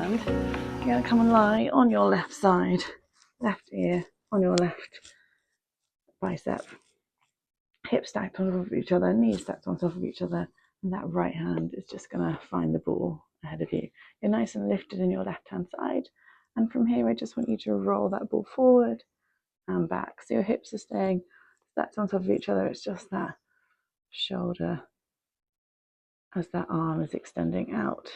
hand, you're going to come and lie on your left side, left ear, on your left bicep. Hips stacked on top of each other, knees stacked on top of each other, and that right hand is just going to find the ball ahead of you. You're nice and lifted in your left hand side, and from here I just want you to roll that ball forward and back. So your hips are staying stacked on top of each other. It's just that shoulder as that arm is extending out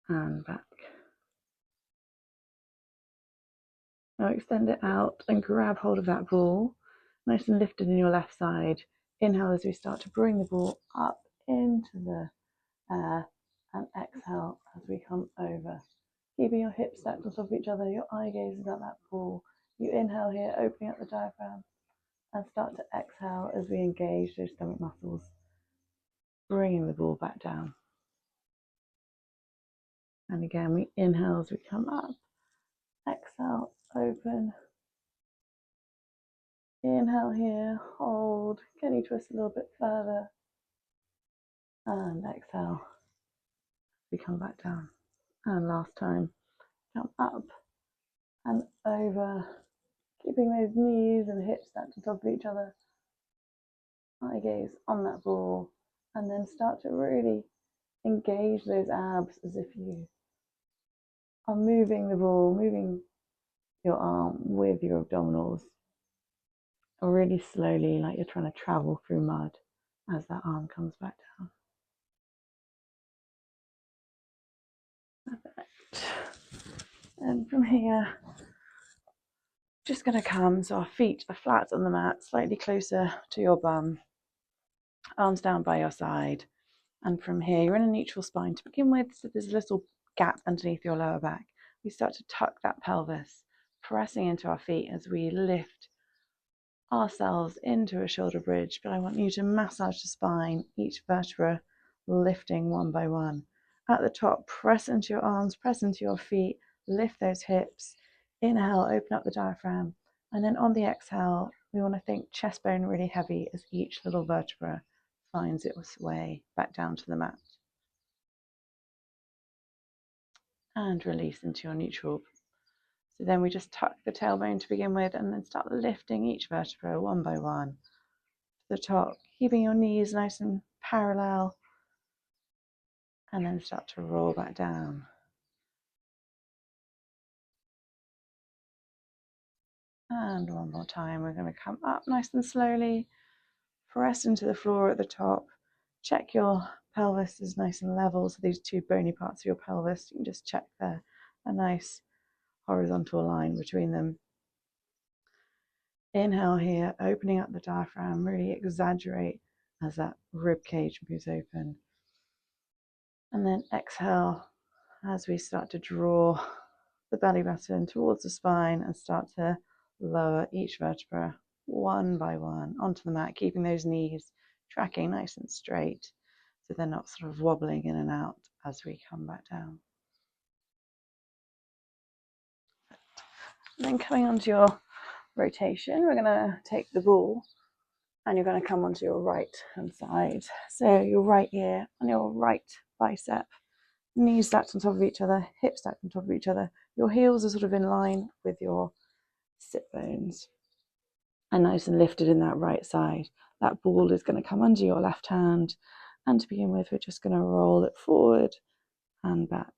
and back. Now extend it out and grab hold of that ball, nice and lifted in your left side. Inhale as we start to bring the ball up into the air, and exhale as we come over. Keeping your hips stacked on top of each other, your eye gaze is at that ball. You inhale here, opening up the diaphragm, and start to exhale as we engage those stomach muscles, bringing the ball back down. And again, we inhale as we come up, exhale, open. Inhale here, hold, can you twist a little bit further? And exhale, we come back down. And last time, come up and over, keeping those knees and hips stacked on top of each other. Eye gaze on that ball, and then start to really engage those abs as if you are moving the ball, moving your arm with your abdominals, or really slowly, like you're trying to travel through mud as that arm comes back down. Perfect. And from here, just going to come so our feet are flat on the mat, slightly closer to your bum, arms down by your side. And from here, you're in a neutral spine to begin with, so there's a little gap underneath your lower back. We start to tuck that pelvis, pressing into our feet as we lift ourselves into a shoulder bridge, but I want you to massage the spine, each vertebra lifting one by one. At the top, press into your arms, press into your feet, lift those hips. Inhale, open up the diaphragm, and then on the exhale, we want to think chest bone really heavy as each little vertebra finds its way back down to the mat. And release into your neutral. So then we just tuck the tailbone to begin with, and then start lifting each vertebra one by one to the top, keeping your knees nice and parallel, and then start to roll back down. And one more time, we're going to come up nice and slowly, press into the floor at the top, check your pelvis is nice and level, so these two bony parts of your pelvis, you can just check there, a nice horizontal line between them. Inhale here, opening up the diaphragm, really exaggerate as that rib cage moves open. And then exhale as we start to draw the belly button towards the spine and start to lower each vertebra one by one onto the mat, keeping those knees tracking nice and straight so they're not sort of wobbling in and out as we come back down. And then coming onto your rotation, we're going to take the ball and you're going to come onto your right hand side. So your right ear on your right bicep, knees stacked on top of each other, hips stacked on top of each other. Your heels are sort of in line with your sit bones and nice and lifted in that right side. That ball is going to come under your left hand, and to begin with, we're just going to roll it forward and back.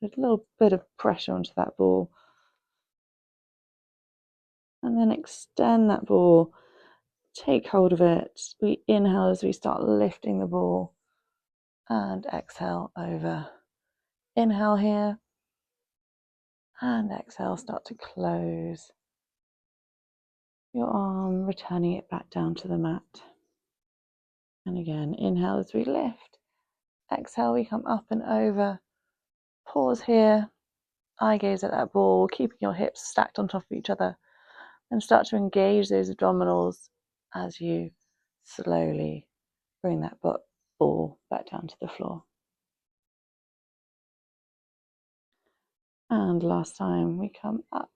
With a little bit of pressure onto that ball. And then extend that ball, take hold of it. We inhale as we start lifting the ball, and exhale over. Inhale here, and exhale, start to close your arm, returning it back down to the mat. And again, inhale as we lift. Exhale, we come up and over. Pause here, eye gaze at that ball, keeping your hips stacked on top of each other. And start to engage those abdominals as you slowly bring that ball back down to the floor. And last time, we come up.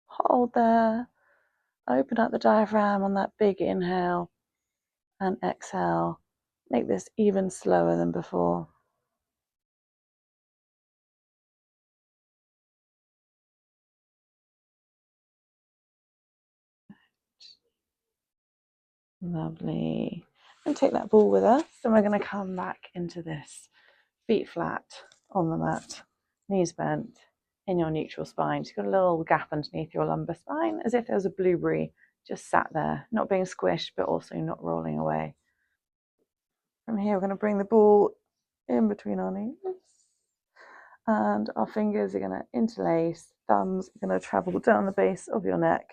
Hold there. Open up the diaphragm on that big inhale, and exhale Make this even slower than before. Lovely. And take that ball with us, and we're going to come back into this. Feet flat on the mat, knees bent, in your neutral spine. So you've got a little gap underneath your lumbar spine, as if there was a blueberry just sat there, not being squished, but also not rolling away. From here, we're going to bring the ball in between our knees, and our fingers are going to interlace, thumbs are going to travel down the base of your neck,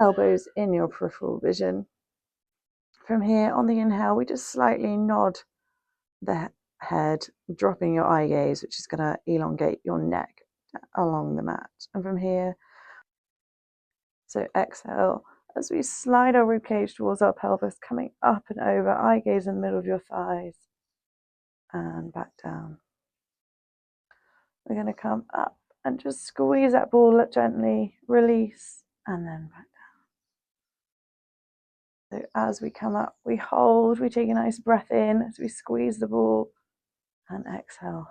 elbows in your peripheral vision. From here, on the inhale, we just slightly nod the head, dropping your eye gaze, which is going to elongate your neck along the mat. And from here, so exhale, as we slide our ribcage towards our pelvis, coming up and over, eye gaze in the middle of your thighs, and back down. We're going to come up and just squeeze that ball gently, release, and then back down. So as we come up, we hold, we take a nice breath in as we squeeze the ball, and exhale,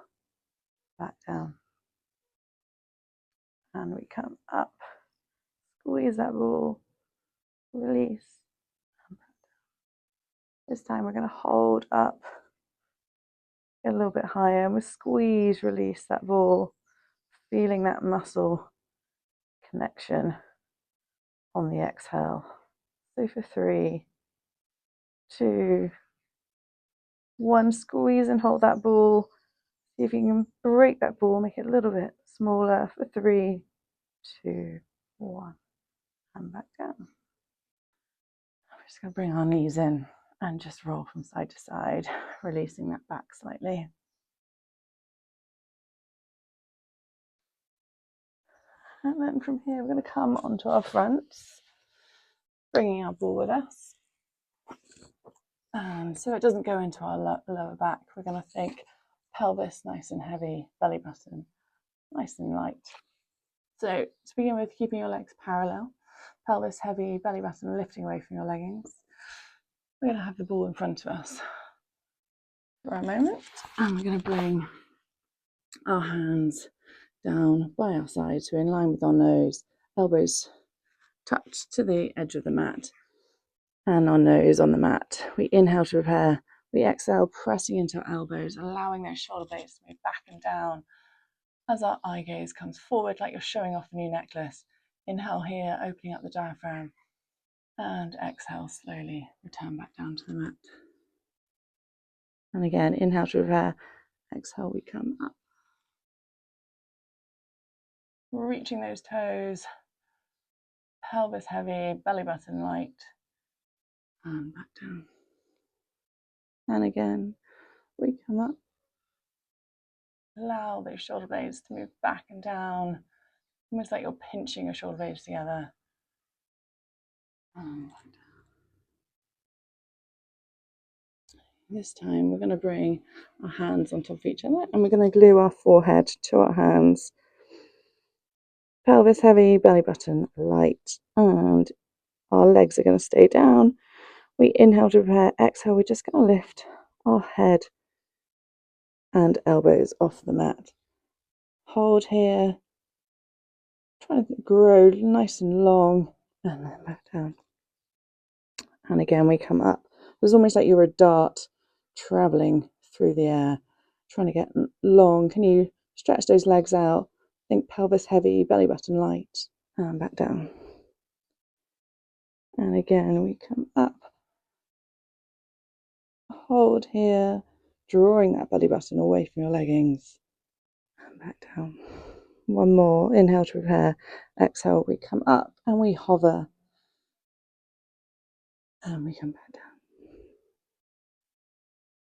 back down. And we come up, squeeze that ball, release. This time we're going to hold up, get a little bit higher, and we squeeze, release that ball, feeling that muscle connection on the exhale. So for 3, 2, 1, squeeze and hold that ball. See if you can break that ball, make it a little bit smaller for 3, 2, 1, and back down. We're just going to bring our knees in and just roll from side to side, releasing that back slightly. And then from here, we're going to come onto our fronts, bringing our ball with us. And so it doesn't go into our lower back, we're going to think pelvis nice and heavy, belly button nice and light. So to begin with, keeping your legs parallel, pelvis heavy, belly button lifting away from your leggings. We're going to have the ball in front of us for a moment, and we're going to bring our hands down by our sides, so in line with our nose, elbows touched to the edge of the mat, and our nose on the mat. We inhale to prepare, we exhale, pressing into our elbows, allowing those shoulder blades to move back and down as our eye gaze comes forward like you're showing off a new necklace. Inhale here, opening up the diaphragm, and exhale, slowly return back down to the mat. And again, inhale to prepare, exhale, we come up. Reaching those toes, pelvis heavy, belly button light, and back down. And again, we come up. Allow those shoulder blades to move back and down, almost like you're pinching your shoulder blades together. And back down. This time we're going to bring our hands on top of each other, and we're going to glue our forehead to our hands. Pelvis heavy, belly button light, and our legs are going to stay down. We inhale to prepare, exhale, we're just going to lift our head and elbows off the mat. Hold here, try to grow nice and long, and then back down. And again, we come up. It's almost like you're a dart traveling through the air, trying to get long. Can you stretch those legs out? Think pelvis heavy, belly button light, and back down. And again, we come up. Hold here, drawing that belly button away from your leggings, and back down. One more, inhale to prepare, exhale, we come up and we hover, and we come back down.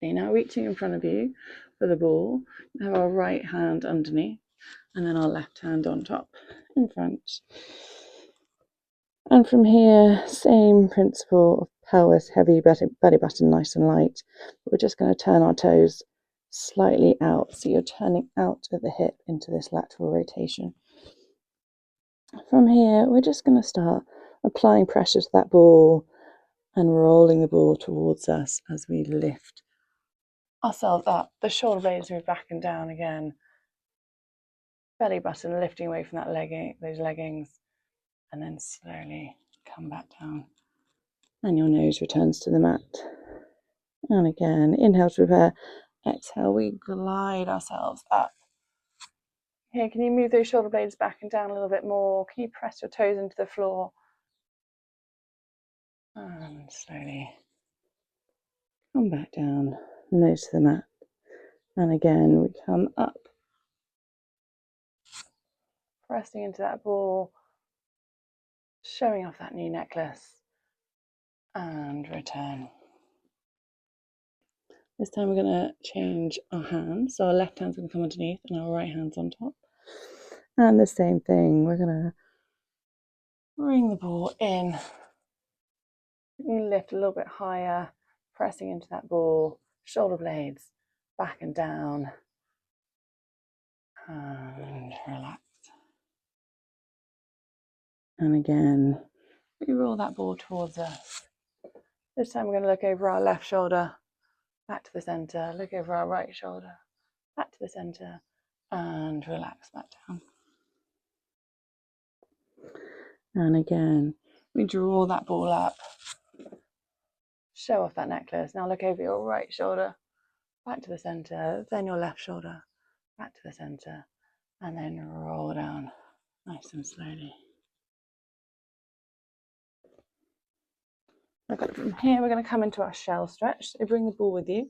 Okay, now reaching in front of you for the ball, we have our right hand underneath, and then our left hand on top, in front. And from here, same principle of pelvis heavy, belly button nice and light. But we're just going to turn our toes slightly out, so you're turning out at the hip into this lateral rotation. From here, we're just going to start applying pressure to that ball, and rolling the ball towards us as we lift ourselves up. The shoulder blades move back and down again. Belly button lifting away from that those leggings, and then slowly come back down. And your nose returns to the mat. And again, inhale to prepare. Exhale, we glide ourselves up. Here, can you move those shoulder blades back and down a little bit more? Can you press your toes into the floor? And slowly come back down, nose to the mat. And again, we come up, pressing into that ball, showing off that new necklace, and return. This time we're going to change our hands. So our left hand's going to come underneath and our right hand's on top. And the same thing, we're going to bring the ball in. You lift a little bit higher, pressing into that ball, shoulder blades back and down, and relax. And again, we roll that ball towards us. This time we're going to look over our left shoulder, back to the center, look over our right shoulder, back to the center, and relax back down. And again, we draw that ball up, show off that necklace. Now look over your right shoulder, back to the center, then your left shoulder, back to the center, and then roll down nice and slowly. Okay, from here we're going to come into our shell stretch. So bring the ball with you.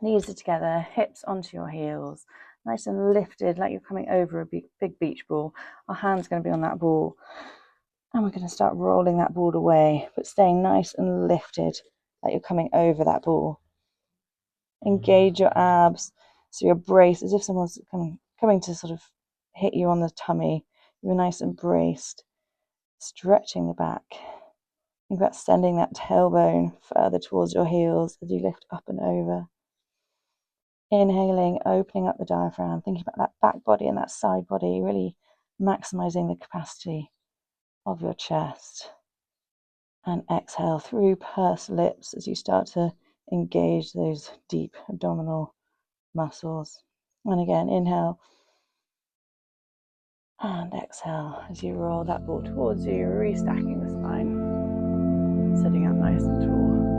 Knees are together, hips onto your heels, nice and lifted like you're coming over a big beach ball. Our hand's going to be on that ball. And we're going to start rolling that ball away, but staying nice and lifted like you're coming over that ball. Engage your abs, so you're braced as if someone's coming to sort of hit you on the tummy. You're nice and braced, stretching the back. Think about sending that tailbone further towards your heels as you lift up and over. Inhaling, opening up the diaphragm, thinking about that back body and that side body, really maximizing the capacity of your chest. And exhale through pursed lips as you start to engage those deep abdominal muscles. And again, inhale and exhale as you roll that ball towards you, restacking the spine, sitting up nice and tall.